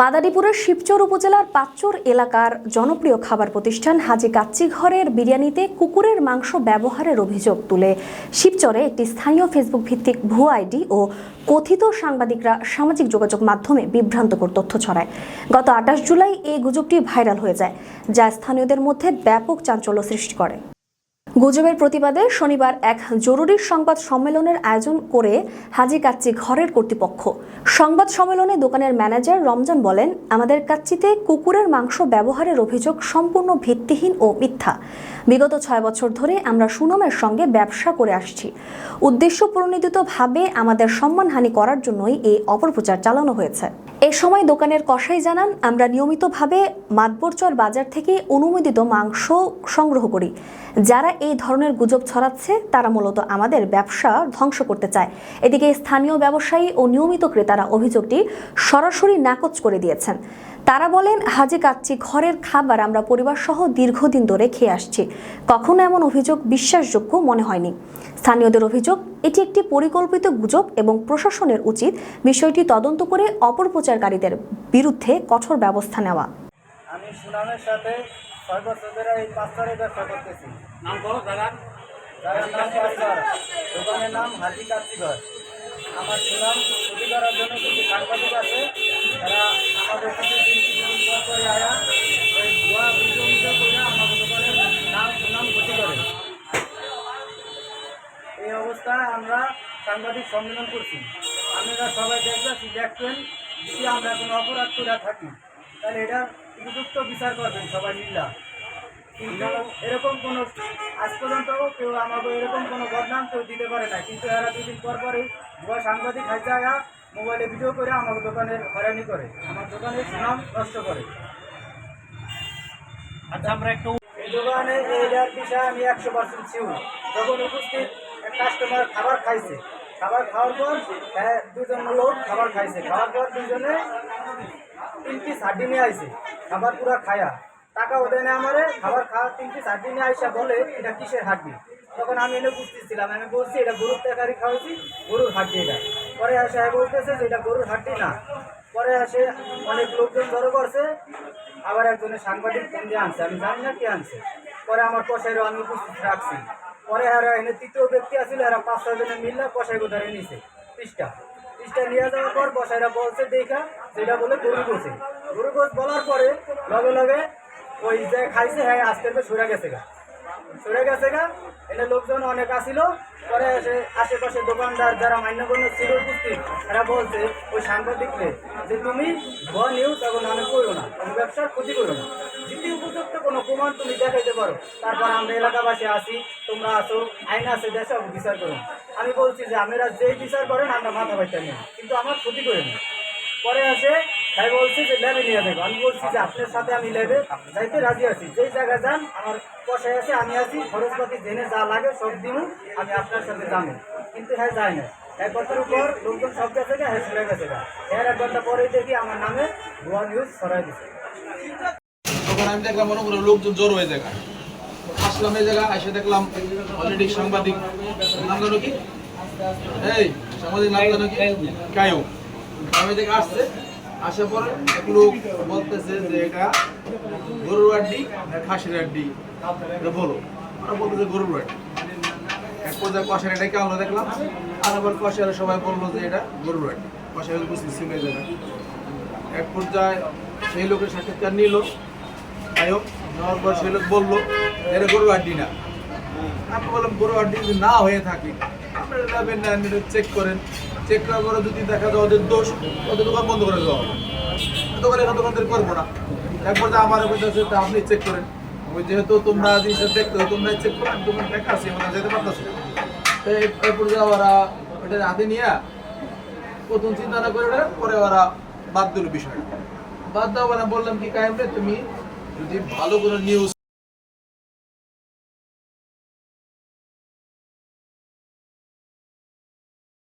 মাদারীপুরের শিবচর উপজেলার পাঁচচর এলাকার জনপ্রিয় খাবার প্রতিষ্ঠান হাজী কাচ্চি ঘরের বিরিয়ানিতে কুকুরের মাংস ব্যবহারের অভিযোগ তুলে শিবচরে একটি স্থানীয় ফেসবুক ভিত্তিক ভুয়া আইডি ও কথিত সাংবাদিকরা সামাজিক যোগাযোগ মাধ্যমে বিভ্রান্তকর তথ্য ছড়ায়। গত ২৮ জুলাই এই গুজবটি ভাইরাল হয়ে যায়, যা স্থানীয়দের মধ্যে ব্যাপক চাঞ্চল্য সৃষ্টি করে। গুজবের প্রতিবাদে শনিবার এক জরুরি সংবাদ সম্মেলনের আয়োজন করে হাজী কাচ্চি ঘরের কর্তৃপক্ষ। সংবাদ সম্মেলনে দোকানের ম্যানেজার রমজান বলেন, আমাদের কাচ্চিতে কুকুরের মাংস ব্যবহারের অভিযোগ সম্পূর্ণ ভিত্তিহীন ও মিথ্যা। বিগত ৬ বছর ধরে আমরা সুনামের সঙ্গে ব্যবসা করে আসছি। উদ্দেশ্য প্রণোদিতভাবে আমাদের সম্মানহানি করার জন্যই এই অপপ্রচার চালানো হয়েছে। এ সময় দোকানের কসাই জানান, আমরা নিয়মিতভাবে মাতবরচর বাজার থেকে অনুমোদিত মাংস সংগ্রহ করি। যারা এই ধরনের গুজব ছড়াচ্ছে তারা মূলত আমাদের ব্যবসা ধ্বংস করতে চায়। এদিকে স্থানীয় ব্যবসায়ী ও নিয়মিত ক্রেতারা অভিযোগটি সরাসরি নাকচ করে দিয়েছেন। তারা বলেন, হাজী কাচ্চি ঘরের খাবার আমরা পরিবার সহ দীর্ঘদিন ধরে খেয়ে আসছি। কখনো এমন অভিযোগ বিশ্বাসযোগ্য মনে হয়নি। স্থানীয়দের অভিযোগ, এটি একটি পরিকল্পিত গুজব এবং প্রশাসনের উচিত বিষয়টি তদন্ত করে অপপ্রচারকারীদের বিরুদ্ধে কঠোর ব্যবস্থা নেওয়া। আমি সুনামের সাথে ৬ বছর ধরে এই পাঁচচরে ব্যবসা করতেছি। নাম বলো দাদার নাম পাঁচচর, দোকানের নাম হাজী কাচ্চি ঘর। আমার সুনাম ক্ষতি করার জন্য কিছু সাংবাদিক আছে, তারা আমাদের কিছু দিন করে আয়া ওই ভুয়া বিজ্ঞাপিত করে আমাদের দোকানের নাম সুনাম ক্ষতি করে। এই অবস্থায় আমরা সাংবাদিক সম্মেলন করছি। আপনারা সবাই দেখবেন যদি আমরা কোনো অপরাধ করে থাকি তাহলে এটা উপযুক্ত বিচার করবেন সবাই মিল্লা। কিন্তু এরকম কোনো আজ পর্যন্ত কেউ আমাকে এরকম কোনো বদনাম কেউ দিতে পারে না, কিন্তু এরা দুদিন পর পরই ভুয়া সাংবাদিক হাইজা মোবাইলে ভিডিও করে আমার দোকানের হয়রানি করে, আমার দোকানের সুনাম নষ্ট করে। আচ্ছা, আমরা একটু এই দোকানে এইটার বিষয়ে আমি 100% শিওর। যখন উপস্থিত এক কাস্টমার খাবার খাইছে, খাবার খাওয়ার পর দুজন লোক খাবার খাইছে, খাওয়ার পর দুজনে 3 পিস হাড্ডি নিয়ে আইছে, খাবার পুরা খায়া টাকা ওদের না আমারে খাবার খাওয়া 3 পিস হাড্ডি নিয়ে আইসা বলে এটা কিসের হাড্ডি। তখন আমি এনে বুঝতেছিলাম, আমি বলছি এটা গরুর তরকারি খাওয়াইছি, গরুর হাড্ডি এটা। পরে আসে বলতেছে যে এটা গরুর হাড্ডি না। পরে আসে অনেক লোকজন জড়ো করছে, আবার একজনের সাংবাদিক ফোন দিয়ে আনছে, আমি জানি না কে আনছে। পরে আমার কষাইরও আমি উপস্থিত রাখছি। পরে আর এনে তৃতীয় ব্যক্তি আসছিল, এরা 5-6 জনের মিললে কষাইকে ধরে নিছে পিসটা নিয়ে যাওয়ার পর কষাইরা বলছে দেখা যেটা বলে গরুর গোছ বলার পরে লগে লগে ওই যে খাইছে হ্যাঁ আজকে সরে গেছে গা এনে লোকজন অনেক আসিল। পরে এসে আশেপাশে দোকানদার যারা মান্যগণ্য ছিল উপস্থিত, এরা বলছে ওই সাংবাদিককে যে তুমি ভুয়া নিউজ এখন আমি করো না, তুমি ব্যবসার ক্ষতি করো না, যদি উপযুক্ত কোনো প্রমাণ তুমি দেখাইতে পারো তারপর আমরা এলাকাবাসী আসি, তোমরা আসো, আইন আছে দেশে বিচার করো। আমি বলছি যে আপনারা যেই বিচার করেন আমরা মাথা পাইতে নিই, কিন্তু আমার ক্ষতি করে নিই। পরে আসে তাই বলছি যে ল্যাবে নিয়ে যাবো। আমি বলছি যে আপনার সাথে আমি ল্যাবে যাইতে রাজি আছি, যেই জায়গায় যান আমার পয়সায় আছে, আমি আছি, খরচপাতি জেনে যা লাগে সব দিন আমি আপনার সাথে যাবো। কিন্তু হ্যাঁ যায় না, 1 বছর পর লোকজন সব গেছে গা, হ্যাঁ সরে গেছে গা, এর 1 ঘন্টা পরেই দেখি আমার নামে ভুয়া নিউজ ছড়াই দিচ্ছে। তখন আমি দেখলাম মনে করো লোকজন জড়ো হয়ে যায়, আসলাম এই জায়গা এসে দেখলাম অলরেডি সাংবাদিক নাম জানো কি, এই সাংবাদিক নাম জানো কি, কায়ু আমি দেখে আসছে। আসার পরে এক লোক বলতেছে যে এটা গরুর হাড্ডি না খাসির হাড্ডি এটা বলো, ওরা বলতেছে গরুর হাড্ডি। এক পর্যায়ে কষার এটাকে আমরা দেখলাম, আর আবার কষারে সবাই বললো যে এটা গরুর হাড্ডি, কষারে বুঝতেছি এই জায়গায়। এক পর্যায়ে সেই লোকের সাক্ষাৎকার নিল আয়োগ, নেওয়ার পর সেই লোক বললো এটা গরুর হাড্ডি না। আমি বললাম গরুর হাড্ডি যদি না হয়ে থাকে আপনারা যাবেন না, চেক করেন, চেক করার পরে যদি দেখা যায় ওদের দোষ, ওদের দোকান বন্ধ করে দেওয়া হবে, দোকানদের করবো না। এক পর্যায়ে আমার বলতেছে তা আপনি চেক করেন, ওই যেহেতু তোমরা জিনিসটা দেখতে হবে তোমরা চেক করো, আমি তোমার দেখা আছি আমরা যেতে পারতেছি না। তো এই পর্যায়ে ওরা ওটা হাতে নিয়ে প্রথম চিন্তা না করে পরে ওরা বাদ দিল বিষয়টা। বাদ দেওয়া বললাম কি কায়েম রে, তুমি যদি ভালো কোনো নিউজ